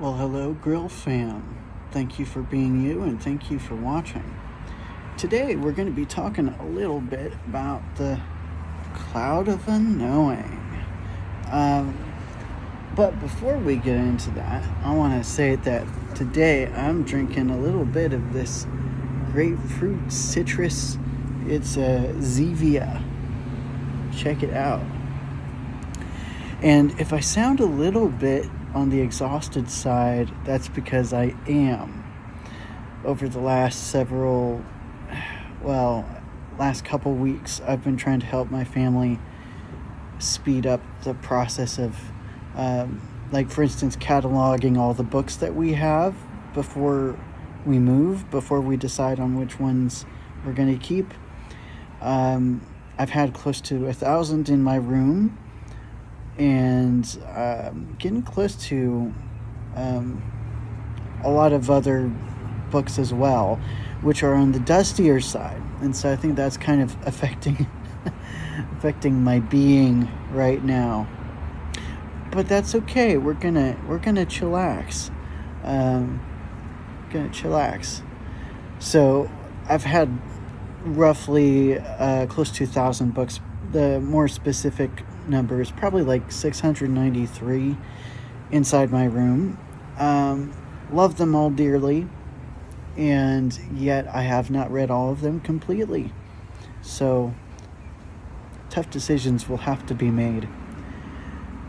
Well, hello, Grill fam. Thank you for being you and thank you for watching. Today, we're going to be talking a little bit about the Cloud of Unknowing. But before we get into that, I want to say that today I'm drinking a little bit of this grapefruit citrus. It's a Zevia. Check it out. And if I sound a little bit on the exhausted side, that's because I am. Over the last last couple weeks, I've been trying to help my family speed up the process of, for instance, cataloging all the books that we have before we move, before we decide on which ones we're going to keep. I've had close to 1,000 in my room, and getting close to a lot of other books as well, which are on the dustier side. And so I think that's kind of affecting my being right now. But that's okay. We're gonna chillax. So I've had roughly close to 1,000 books. The more specific number is probably like 693 inside my room. Love them all dearly, and yet I have not read all of them completely. So tough decisions will have to be made.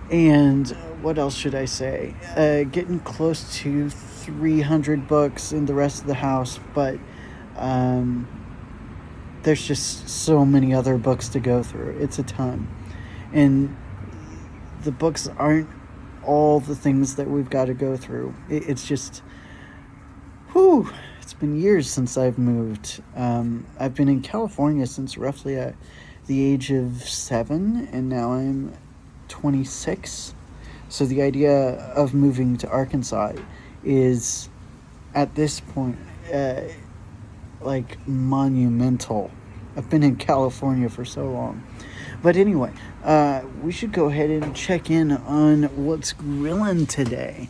And what else should I say? Getting close to 300 books in the rest of the house, but there's just so many other books to go through. It's a ton. And the books aren't all the things that we've got to go through. It's just, it's been years since I've moved. I've been in California since roughly the age of 7, and now I'm 26. So the idea of moving to Arkansas is, at this point, monumental. I've been in California for so long. But anyway, we should go ahead and check in on what's grilling today.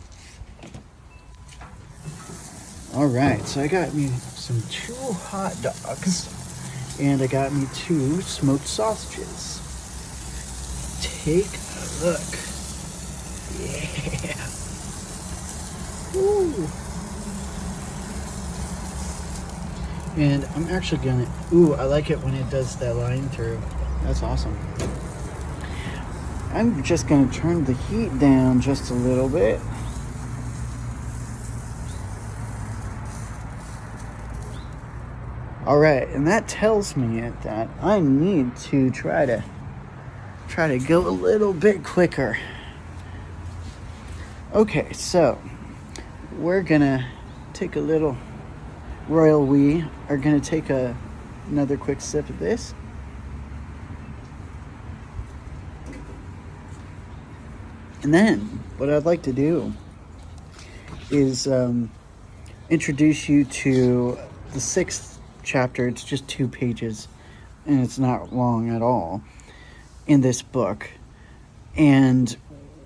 All right, so I got me some 2 hot dogs, and I got me 2 smoked sausages. Take a look. Yeah. Ooh. And I'm actually gonna, I like it when it does that line through. That's awesome. I'm just gonna turn the heat down just a little bit. All right, and that tells me that I need to try to go a little bit quicker. Okay, so we're gonna take a little. Royal we are going to take another quick sip of this. And then what I'd like to do is introduce you to the 6th chapter. It's just 2 pages, and it's not long at all in this book. And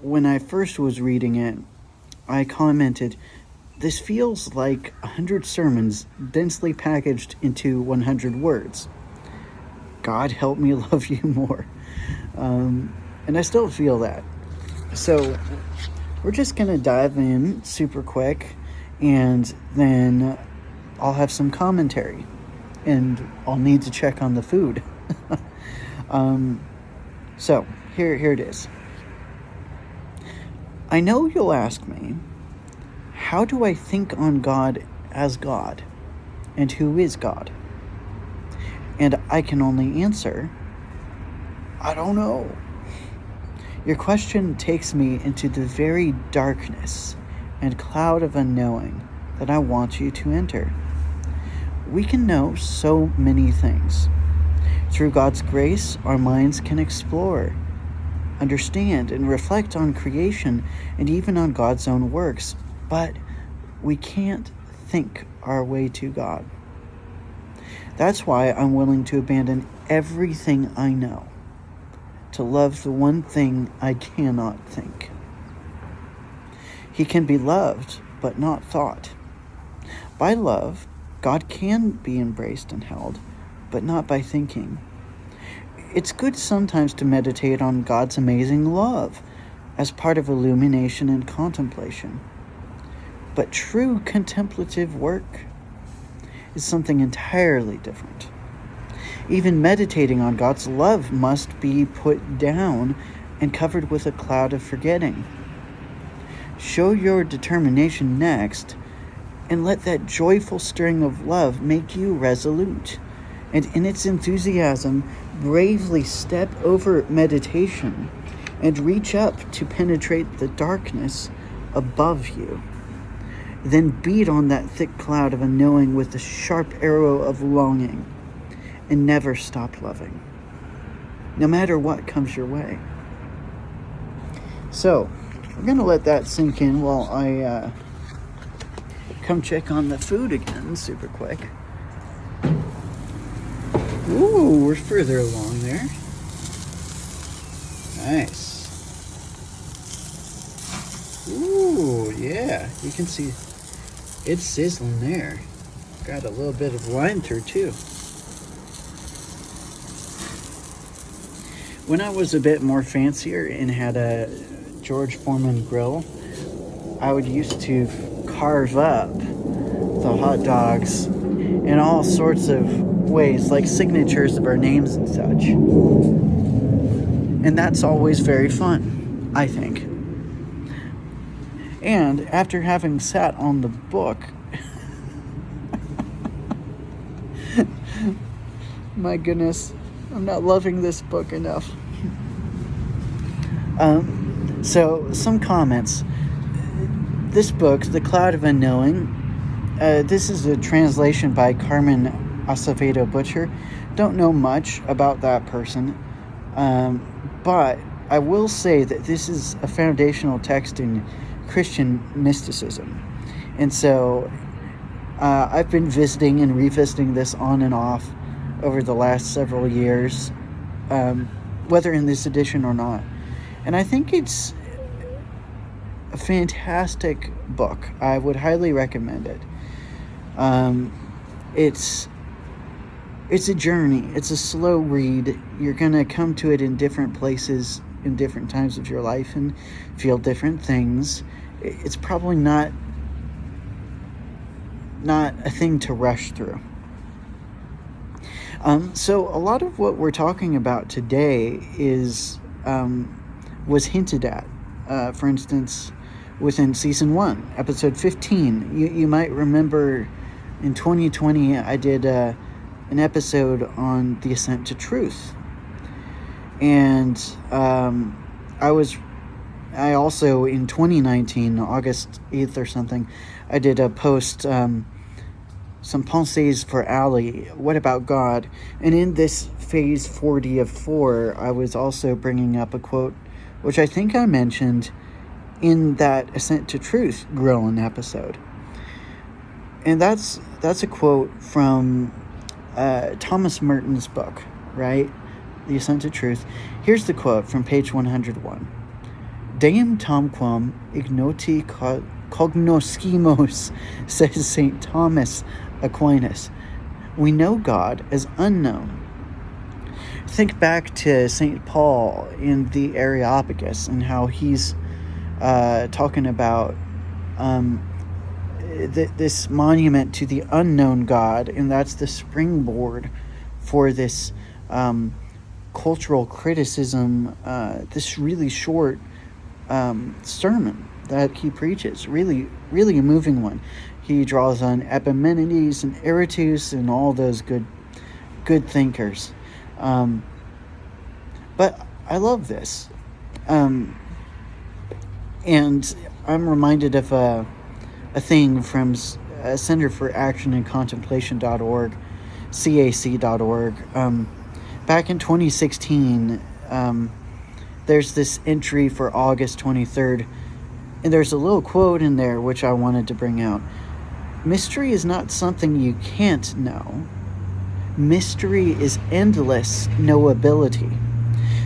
when I first was reading it, I commented, "This feels like 100 sermons densely packaged into 100 words. God help me love you more." And I still feel that. So we're just going to dive in super quick, and then I'll have some commentary, and I'll need to check on the food. So here it is. I know you'll ask me, how do I think on God as God? And who is God? And I can only answer, I don't know. Your question takes me into the very darkness and cloud of unknowing that I want you to enter. We can know so many things. Through God's grace, our minds can explore, understand, and reflect on creation and even on God's own works. But we can't think our way to God. That's why I'm willing to abandon everything I know to love the one thing I cannot think. He can be loved, but not thought. By love, God can be embraced and held, but not by thinking. It's good sometimes to meditate on God's amazing love as part of illumination and contemplation. But true contemplative work is something entirely different. Even meditating on God's love must be put down and covered with a cloud of forgetting. Show your determination next, and let that joyful stirring of love make you resolute, and in its enthusiasm, bravely step over meditation and reach up to penetrate the darkness above you. Then beat on that thick cloud of unknowing with the sharp arrow of longing, and never stop loving, no matter what comes your way. So, we're going to let that sink in while I come check on the food again super quick. Ooh, we're further along there. Nice. Ooh, yeah, you can see it's sizzling there. Got a little bit of lime through too. When I was a bit more fancier and had a George Foreman grill, I would used to carve up the hot dogs in all sorts of ways, like signatures of our names and such. And that's always very fun, I think. And after having sat on the book, my goodness, I'm not loving this book enough. So, some comments. This book, The Cloud of Unknowing, this is a translation by Carmen Acevedo Butcher. Don't know much about that person, but I will say that this is a foundational text in Christian mysticism. And so I've been visiting and revisiting this on and off over the last several years, whether in this edition or not. And I think it's a fantastic book. I would highly recommend it. It's a journey. It's a slow read. You're going to come to it in different places, in different times of your life, and feel different things. It's probably not a thing to rush through. So a lot of what we're talking about today was hinted at. For instance, within season 1, episode 15. You might remember in 2020 I did an episode on the ascent to truth, and I also in 2019, August 8th or something, I did a post, some pensées for Ali, what about God? And in this phase 40 of 4, I was also bringing up a quote which I think I mentioned in that Ascent to Truth Grillin' episode. And that's a quote from Thomas Merton's book, right? The Ascent to Truth. Here's the quote from page 101. Deum tamquam ignoti cognoscimos, says St. Thomas Aquinas. We know God as unknown. Think back to St. Paul in the Areopagus and how he's talking about this monument to the unknown God, and that's the springboard for this cultural criticism, this really short sermon that he preaches, really a moving one. He draws on Epimenides and Aratus and all those good thinkers. But I love this. And I'm reminded of a thing from Center for Action and Contemplation.org, CAC.org. Back in 2016, there's this entry for August 23rd, and there's a little quote in there which I wanted to bring out. Mystery is not something you can't know. Mystery is endless knowability.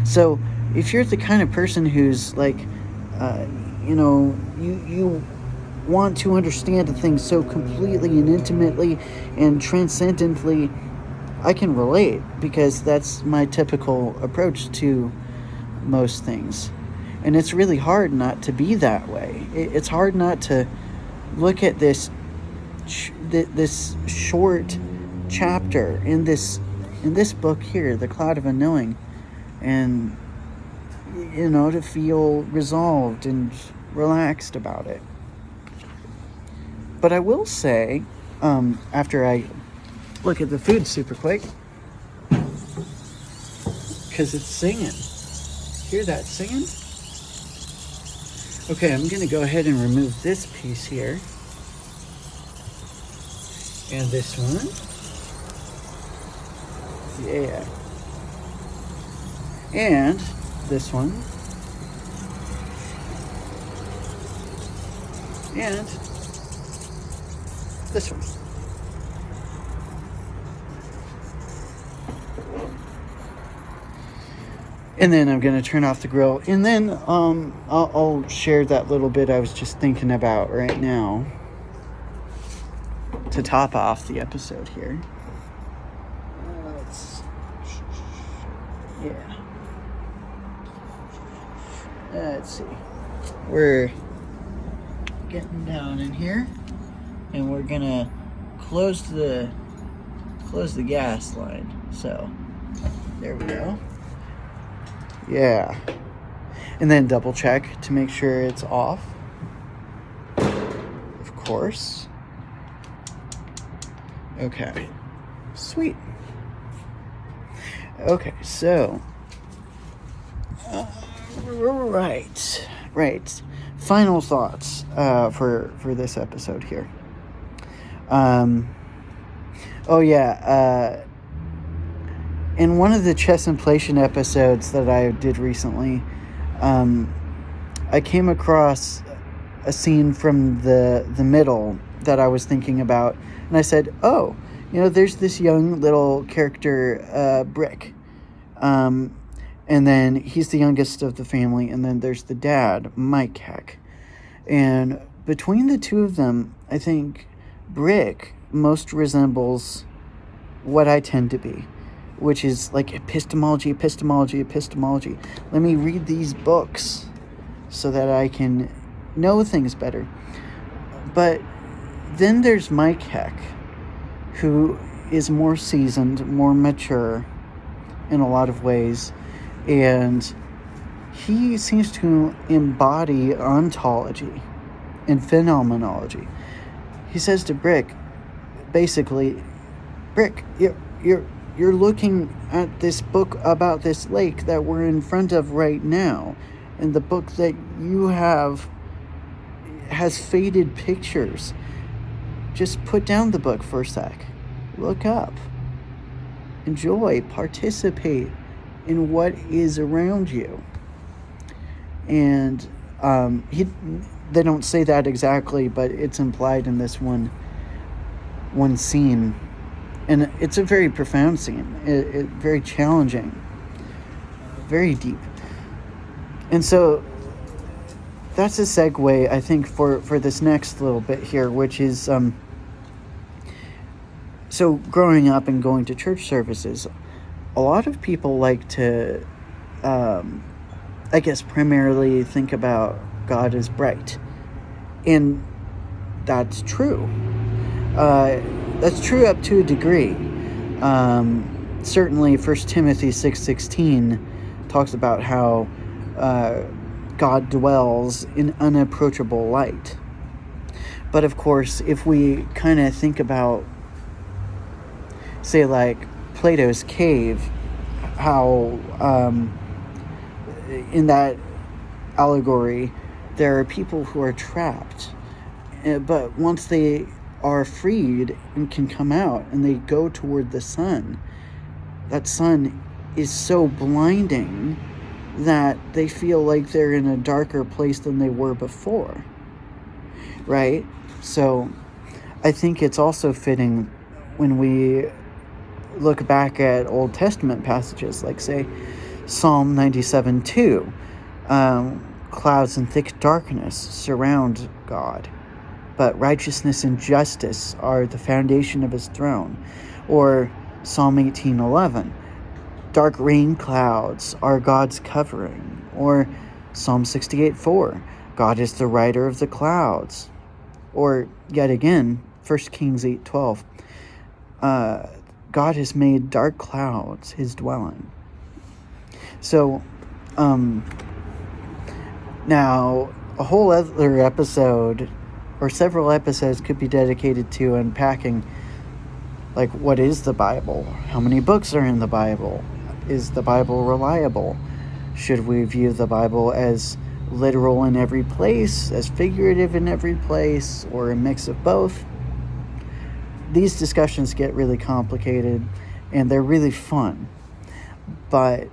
So if you're the kind of person who's like you want to understand a thing so completely and intimately and transcendently, I can relate, because that's my typical approach to most things. And it's really hard not to be that way. It's hard not to look at this short chapter in this book here, The Cloud of Unknowing, and to feel resolved and relaxed about it. But I will say, after I look at the food super quick, because it's singing. Hear that singing? Okay, I'm going to go ahead and remove this piece here. And this one. Yeah. And this one. And this one. And then I'm going to turn off the grill. And then I'll share that little bit I was just thinking about right now to top off the episode here. Let's see. We're getting down in here, and we're gonna close the gas line. So there we go. Yeah. And then double check to make sure it's off. Of course. Okay. Sweet. Okay, so right. Final thoughts for this episode here. In one of the chess inflation episodes that I did recently, I came across a scene from the middle that I was thinking about, and I said, "Oh, there's this young little character, Brick, and then he's the youngest of the family, and then there's the dad, Mike Heck, and between the two of them, I think Brick most resembles what I tend to be, which is like epistemology. Let me read these books so that I can know things better." But then there's Mike Heck, who is more seasoned, more mature in a lot of ways, and he seems to embody ontology and phenomenology. He says to Brick, basically, "Brick, you're looking at this book about this lake that we're in front of right now, and the book that you have has faded pictures. Just put down the book for a sec. Look up. Enjoy. Participate in what is around you." And they don't say that exactly, but it's implied in this one scene. And it's a very profound scene. It very challenging. Very deep. And so that's a segue, I think, for this next little bit here, which is so growing up and going to church services, a lot of people like to, I guess, primarily think about God as bright. And that's true. That's true up to a degree. Certainly 1 Timothy 6:16 talks about how God dwells in unapproachable light. But of course, if we kind of think about, say, like Plato's cave, how in that allegory there are people who are trapped, but once they are freed and can come out and they go toward the sun, that sun is so blinding that they feel like they're in a darker place than they were before, right? So I think it's also fitting when we look back at Old Testament passages, like, say, Psalm 97:2, clouds and thick darkness surround God, but righteousness and justice are the foundation of his throne. Or Psalm 18:11, dark rain clouds are God's covering. Or Psalm 68:4, God is the rider of the clouds. Or yet again, 1 Kings 8:12, God has made dark clouds his dwelling. So, now a whole other episode, or several episodes, could be dedicated to unpacking, like, what is the Bible? How many books are in the Bible? Is the Bible reliable? Should we view the Bible as literal in every place, as figurative in every place, or a mix of both? These discussions get really complicated, and they're really fun. But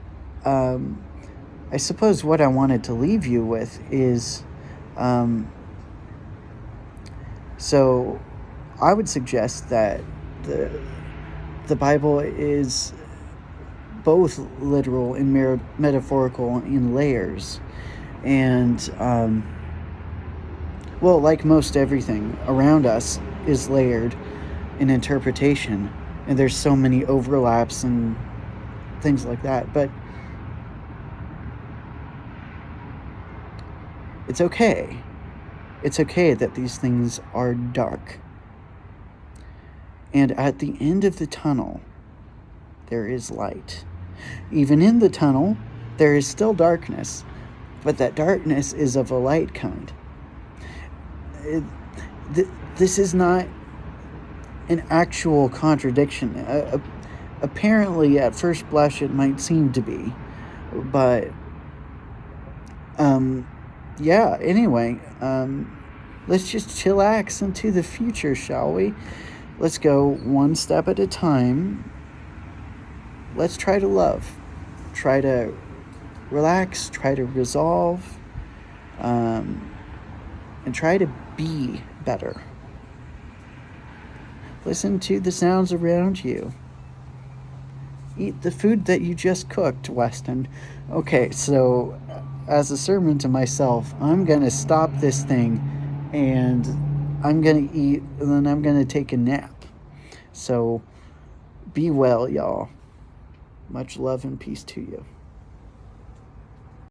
I suppose what I wanted to leave you with is, so I would suggest that the Bible is both literal and metaphorical in layers. And, well, like most everything around us is layered in interpretation, and there's so many overlaps and things like that. But it's okay. It's okay that these things are dark. And at the end of the tunnel, there is light. Even in the tunnel, there is still darkness, but that darkness is of a light kind. This is not an actual contradiction. Apparently, at first blush, it might seem to be, but yeah. Anyway, let's just chillax into the future, shall we? Let's go one step at a time. Let's try to love, try to relax, try to resolve, and try to be better. Listen to the sounds around you. Eat the food that you just cooked, Weston. Okay, so as a sermon to myself, I'm going to stop this thing, and I'm going to eat, and then I'm going to take a nap. So be well, y'all. Much love and peace to you.